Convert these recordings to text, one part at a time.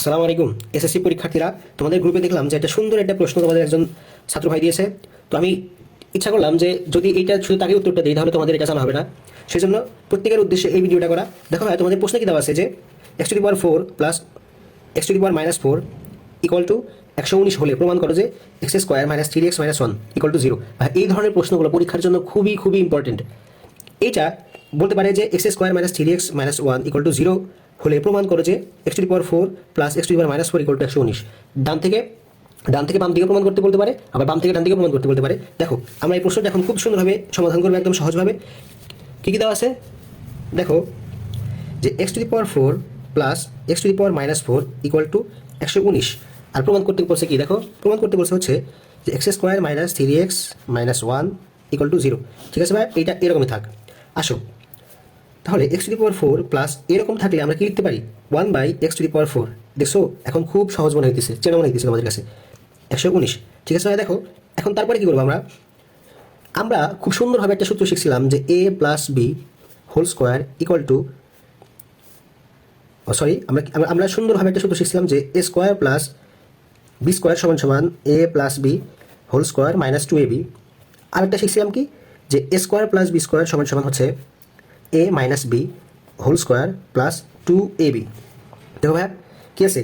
আসসালামু আলাইকুম এসএসসি পরীক্ষার্থীরা, তোমাদের গ্রুপে দেখলাম যে একটা সুন্দর একটা প্রশ্ন তোমাদের একজন ছাত্র ভাই দিয়েছে। তো আমি ইচ্ছা করলাম যে যদি এইটা শুধু তাকে উত্তরটা দিই তাহলে তোমাদের এটা জানা হবে না। সেই জন্য প্রত্যেকের উদ্দেশ্যে এই ভিডিওটা করা। দেখো ভাই, তোমাদের প্রশ্নে কি দেওয়া আছে যে x⁴ plus x⁻⁴ equal to 119 হলে প্রমাণ করো যে x² - 3x - 1 ইকুয়াল টু 0। ভাই, এই ধরনের প্রশ্নগুলো পরীক্ষার জন্য খুবই খুবই ইম্পর্টেন্ট। এইটা বলতে পারে যে x² - 3x - 1 ইকুয়াল টু 0 হলে প্রমাণ করো যে x⁴ plus x⁻⁴ equal to 119। ডান থেকে বাম দিকে প্রমাণ করতে বলতে পারে, আবার বাম থেকে ডান দিকে প্রমাণ করতে বলতে পারে। দেখো, আমরা এই প্রশ্নটা এখন খুব সুন্দরভাবে সমাধান করবো, একদম সহজভাবে। কী কী দেওয়া আছে দেখো, যে x⁴ plus x⁻⁴ equal to 119। আর প্রমাণ করতে বলছে কি, দেখো প্রমাণ করতে বলছে হচ্ছে যে x² - 3x - 1 ইকুয়াল টু 0। ঠিক আছে ভাই, এইটা এরকমই থাক। আসো তাহলে x⁴ প্লাস এরকম থাকলে আমরা কি লিখতে পারি, 1/x⁴। দেখছো এখন খুব সহজ মনে হইতেছে, চেনা মনে হইতেছে আমাদের কাছে 119। ঠিক আছে ভাই, দেখো এখন তারপরে কি করবো আমরা আমরা খুব সুন্দরভাবে একটা সূত্র শিখছিলাম যে a plus B whole square equal to আমরা সুন্দরভাবে একটা সূত্র শিখছিলাম যে a square plus B square সমান সমান a plus B whole square minus 2ab। আর একটা শিখছিলাম কি, যে a square plus B square সমান সমান হচ্ছে a minus b whole square plus 2ab। দেখো ভাইয়া কি আছে,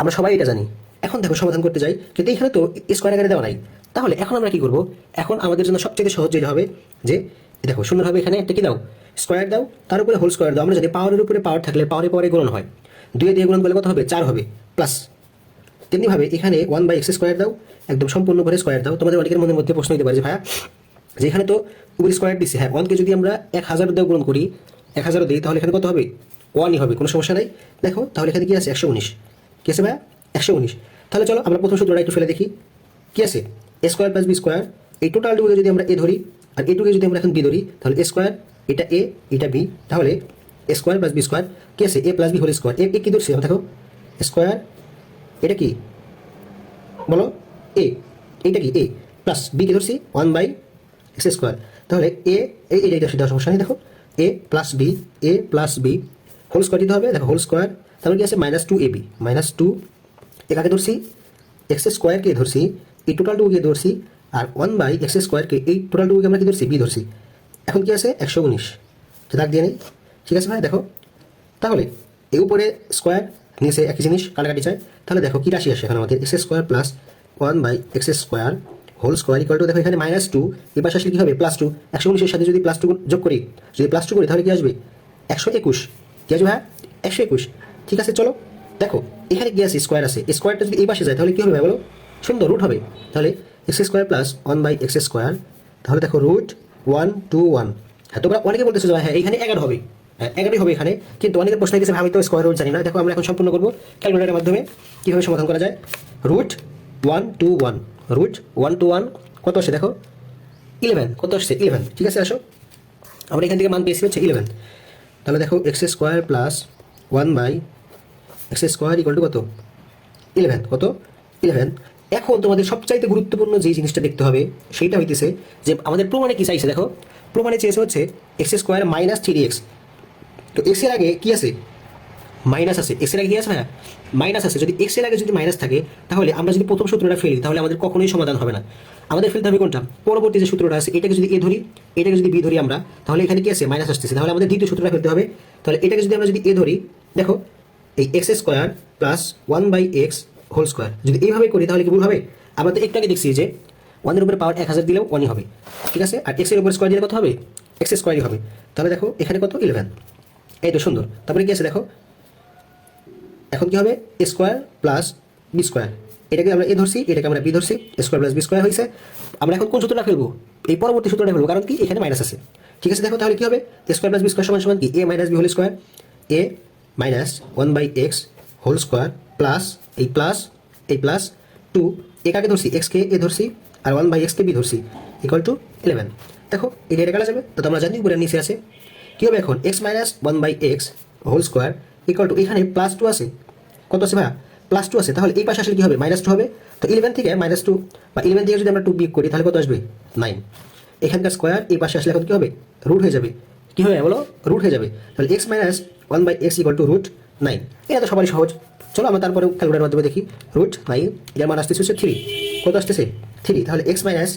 আমরা সবাই এটা জানি। এখন দেখো সমাধান করতে যাই, কিন্তু এখানে তো স্কোয়ার আকারে দেওয়া নাই। তাহলে এখন আমরা কি করব, এখন আমাদের জন্য সবচেয়ে সহজ যেটা হবে যে দেখো সুন্দরভাবে এখানে একটা কি দাও, স্কোয়ার দাও, তার উপরে হোল স্কোয়ার দাও। আমরা জানি পাওয়ারের উপরে পাওয়ার থাকলে পাওয়ারে পাওয়ারে গুণন হয়, 2 দিয়ে গুণন করলে কত হবে, 4 হবে প্লাস। তেমনিভাবে এখানে 1/x² দাও, একদম সম্পূর্ণ করে স্কোয়ার দাও। তোমাদের অনেকের মনের মধ্যে প্রশ্ন দিতে পারে যে ভাইয়া, যে এখানে তো উপরে স্কোয়ার দিচ্ছে, হ্যাঁ 1কে যদি আমরা 1000 দিয়ে গুণন করি, 1000 দিই, তাহলে এখানে কত হবে, 1ই হবে, কোনো সমস্যা নাই। দেখো তাহলে এখানে কি আছে, 119। কি আছে ভাইয়া, 119। তাহলে চলো আমরা প্রথম সূত্রটা একটু ফেলে দেখি। কি আছে, a square plus B square, এই টোটালটুকুকে যদি আমরা a ধরি আর এটুকুকে যদি আমরা এখন b ধরি, তাহলে a স্কোয়ার, এটা a এটা b, তাহলে a square plus B square. কি আছে, a plus B whole square. এ কি ধরছি আমরা, দেখো স্কোয়ার, এটা কি বলো, a, এইটা কি a প্লাস বি কে ধরছি 1/x²। তাহলে এইটা সেটা সমস্যা নেই। দেখো a plus B whole square দিতে হবে। দেখো হোল স্কোয়ার, তাহলে কি আছে -2ab, -2 এটাকে ধরছি, x² কে ধরছি, এই টোটালটুকুকে ধরছি, আর 1/x²কে এই টোটালটুকুকে আমরা কি ধরছি, বি ধরছি। এখন কি আছে, 119, দাগ দিয়ে নেই। ঠিক আছে ভাই, দেখো তাহলে এই উপরে স্কোয়ার নিচে একই জিনিস কাটাকাটি চাই। তাহলে দেখো কি রাশি আসে এখন আমাদের, x² plus 1/x² whole square equal to, দেখো এখানে -2, এই পাশে আসলে কি হবে, +2। 119-এর সাথে যদি +2 যোগ করি, যদি +2 করি তাহলে কি আসবে, 121। কি আসবে ভাই, 121। ঠিক আছে চলো দেখো, এখানে কি আছে, স্কোয়ার আছে, স্কোয়ারটা যদি এই পাশে যায় তাহলে কি হবে ভাই বলো, সুন্দর রুট হবে। তাহলে x² প্লাস 1/x², তাহলে দেখো রুট 121। হ্যাঁ তোমরা অনেকে বলতেছো যে হ্যাঁ এখানে 11 হবে, হ্যাঁ 11ই হবে এখানে, কিন্তু অনেকের প্রশ্ন হয়ে গেছে আমি তো স্কোয়ার রুট জানি না। দেখো আমরা এখন সম্পূর্ণ করবো ক্যালকুলেটরের মাধ্যমে কীভাবে সমাধান করা যায়। রুট 121, রুট 121 কত আসে দেখো, 11, কত আসছে 11। ঠিক আছে আসো, আমরা এখান থেকে মান পেয়েছি হচ্ছে 11। তাহলে দেখো x² plus 1/x² equal to কত, 11, কত 11। এখন তোমাদের সবচাইতে গুরুত্বপূর্ণ যেই জিনিসটা দেখতে হবে সেইটা হইতেছে যে আমাদের প্রমাণে কি চাইছে। দেখো প্রমাণে চেয়েছে হচ্ছে x² - 3x। তো x এর আগে কি আছে, মাইনাস আছে। এক্স এর আগে কি আছে ভাইয়া, মাইনাস আছে। যদি এক্স এর আগে যদি মাইনাস থাকে, তাহলে আমরা যদি প্রথম সূত্রটা ফেলি তাহলে আমাদের কখনোই সমাধান হবে না। আমাদের ফেলতে হবে কোনটা, পরবর্তী যে সূত্রটা আছে, এটাকে যদি এ ধরি, এটাকে যদি বি ধরি আমরা, তাহলে এখানে কি আছে, মাইনাস আসতেছে। তাহলে আমাদের দ্বিতীয় সূত্রটা ফেলতে হবে। তাহলে এটাকে যদি আমরা যদি এ ধরি, দেখো এই x² plus 1/x whole square যদি এইভাবে করি তাহলে কি ভুল হবে। আমরা তো একটু আগে দেখছি যে 1 এর উপরে পাওয়ার 1000 দিলেও 1ই হবে। ঠিক আছে, আর x এর উপর স্কোয়ার দিলে কত হবে, x² হবে। তাহলে দেখো এখানে কত, 11। এই তো সুন্দর। তারপরে কি আছে দেখো, এখন কি হবে, a square plus B square, এটাকে আমরা এ ধরছি, এটাকে আমরা বি ধরছি, a square plus B square হয়েছে। আমরা এখন কোন সূত্রটা ফেলবো, এই পরবর্তী সূত্রটা ফেলবো, কারণ কি এখানে মাইনাস আছে। ঠিক আছে দেখো তাহলে কি হবে, a square plus B square সমান সমান কি, a minus b whole square, a minus 1/x whole square plus এই প্লাস 2, এটাকে ধরছি, এক্সকে এ ধরছি, আর 1/x কে বি ধরছি, ইকুয়াল টু 11। দেখো এটা কাটা যাবে, তো আমরা জানি উপরে নিচে আছে। কি হবে এখন, x minus 1/x whole square equal to, এখানে +2 আছে, কত আছে ভাইয়া, +2 আছে। তাহলে এই পাশে আসলে কি হবে, -2 হবে। তো 11 থেকে -2 বা 11 থেকে যদি আমরা 2 বিয়োগ করি তাহলে কত আসবে, 9। এখানকার স্কোয়ার এই পাশে আসলে এখন কি হবে, রুট হয়ে যাবে। কি হবে বলো, রুট হয়ে যাবে। তাহলে x - 1/x equal to root 9। এটা তো সবারই সহজ। চলো আমরা তারপরে ক্যালকুলেটারের মাধ্যমে দেখি। রুট 9 এর মান আসতেছে হচ্ছে 3। কত আসতেছে 3, তাহলে x minus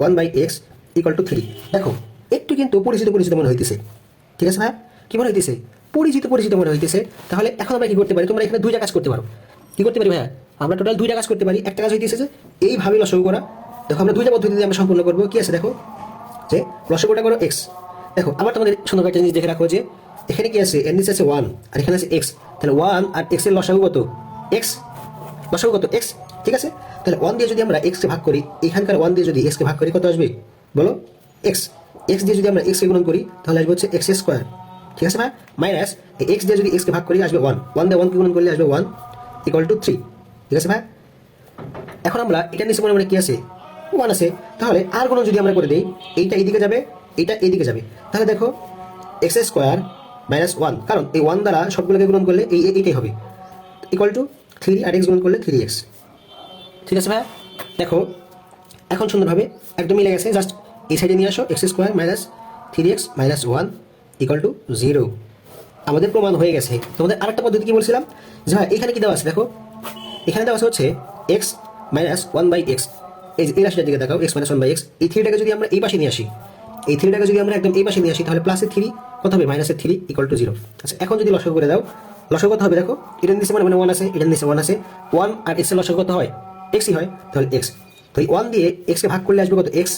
1/x equal to 3। দেখো একটু কিন্তু পরিচিত পরিচিত মনে হইতেছে, ঠিক আছে ভাই? কি মনে হইতেছে? পরিচিত পরিচিত মনে হইতেছে। তাহলে এখন আমরা কি করতে পারি? তোমরা এখানে দুইটা কাজ করতে পারো। কি করতে পারি ভাইয়া? আমরা টোটাল দুইটা কাজ করতে পারি। একটা কাজ হইতেছে যে এইভাবে লসাগু করা। দেখো আমরা দুইটা পদ্ধতি দিয়ে আমরা সম্পূর্ণ করবো। কি আছে দেখো, যে লসাগুটা করো x। দেখো আবার তোমাদের সুন্দর একটা জিনিস দেখে রাখো যে এখানে কি আছে, এর নিচে আছে 1 আর এখানে আছে x। তাহলে 1 আর x এর লসাগু কত? x। লসাগু কত? x। ঠিক আছে, তাহলে 1 দিয়ে যদি আমরা x কে ভাগ করি, এখানকার 1 দিয়ে যদি x কে ভাগ করি কত আসবে বলো? x। x দিয়ে যদি আমরা x কে গুণন করি তাহলে আসবে হচ্ছে x স্কয়ার। ঠিক আছে ভাই? মাইনাস এই x দিয়ে যদি x কে ভাগ করি আসবে 1। 1 দিয়ে 1 কে গুণন করলে আসবে 1 ইকুয়াল টু 3। ঠিক আছে ভাই? এখন আমরা এটার নিচে মনে মনে কি আছে? 1 আছে। তাহলে আর গুণন যদি আমরা করে দেই, এইটা এইদিকে যাবে, এইটা এইদিকে যাবে। তাহলে দেখো x স্কয়ার মাইনাস 1, কারণ এই 1 দ্বারা সবগুলোকে গুণন করলে এইটাই হবে, ইকুয়াল টু 3 আর x গুণন করলে 3x। ঠিক আছে ভাই? দেখো এখন সুন্দরভাবে একদম মিলে গেছে। জাস্ট এই সাইডে নিয়ে আসো, x square minus 3x minus 1 equal to 0। আমাদের প্রমাণ হয়ে গেছে। তোমাদের আরেকটা পদ্ধতি কি বলছিলাম যে ভাই এখানে কি দেওয়া আছে দেখো, এখানে দেওয়া আছে হচ্ছে x মাইনাস 1/x। এই রাশিটার দিকে দেখাও, x মাইনাস 1/x। এই 3টাকে যদি আমরা এই পাশে নিয়ে আসি, এই 3টাকে যদি আমরা একদম এই পাশে নিয়ে আসি তাহলে প্লাসের 3 কত হবে? মাইনাসের 3 ইকুয়াল টু 0। আচ্ছা এখন যদি লসাগু করে দাও, লসাগু কত হবে দেখো, এটার নিচে মানে 1 আছে, এটার নিচে 1 আছে। 1 আর x এর লসাগু কত হয়? xই হয়, তাহলে x। তো এই 1 দিয়ে x কে ভাগ করলে আসবে কত? x।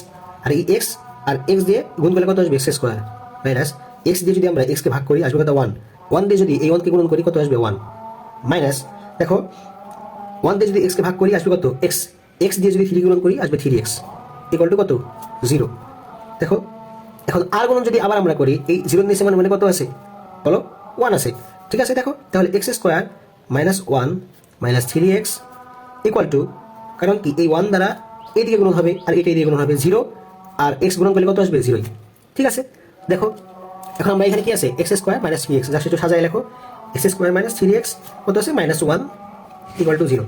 আর এই x আর x দিয়ে গুণ করলে কত আসবে? x স্কয়ার মাইনাস x দিয়ে যদি আমরা x কে ভাগ করি আসবে কত? 1। 1 দিয়ে যদি এই 1 কে গুণন করি কত আসবে? 1 মাইনাস দেখো 1 দিয়ে যদি x কে ভাগ করি আসবে কত? x। x দিয়ে যদি 3 গুণন করি আসবে 3x ইকুয়াল টু কত? 0। দেখো এখন আর গুণন যদি আবার আমরা করি, এই 0 এর নিচে মানে কত আছে বলো? 1 আছে। ঠিক আছে, দেখো তাহলে x square minus 1 minus 3x equal to, কারণ কি এই 1 দ্বারা এইদিকে গুণন হবে আর এটা এদিকে গুণন হবে 0, আর x গুণন করলে কত আসবে? 0। ঠিক আছে, দেখো এখন আমরা এখানে কি আছে? x square minus 3x, just একটু সাজায় লেখো। x স্কয়ার মাইনাস 3x কত আছে? Minus 1 equal to 0।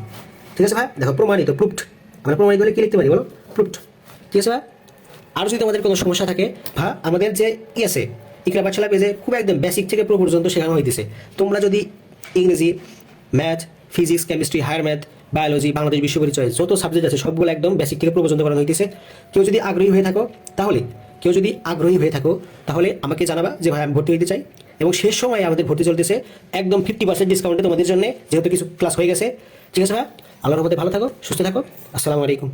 ঠিক আছে ভাই? দেখো প্রমাণিত, প্রুফড। আমরা প্রমাণিত হলে কি লিখতে পারি বলো? প্রুফড। ঠিক আছে ভাই? আর যদি তোমাদের কোনো সমস্যা থাকে আমাদের যে কি আছে ইকরা পাঠশালা পেজে খুব একদম বেসিক থেকে প্রো পর্যন্ত শেখানো হইতেছে। তোমরা যদি ইংরেজি, math, physics, chemistry, higher math, biology, Bangladesh বিশ্ব পরিচয় যত সাবজেক্ট আছে সবগুলো একদম বেসিক থেকে প্রো পর্যন্ত করানো হইতেছে। কেউ যদি আগ্রহী হয়ে থাকো তাহলে আমাকে জানাবা যে ভাই আমি ভর্তি হইতে চাই। এবং শেষ সময়ে আমাদের ভর্তি চলতেছে একদম 50% ডিসকাউন্টে তোমাদের জন্য, যেহেতু কিছু ক্লাস হয়ে গেছে। ঠিক আছে ভাই? আল্লাহর রহমতে ভালো থাকো, সুস্থ থাকো। আসসালামু আলাইকুম।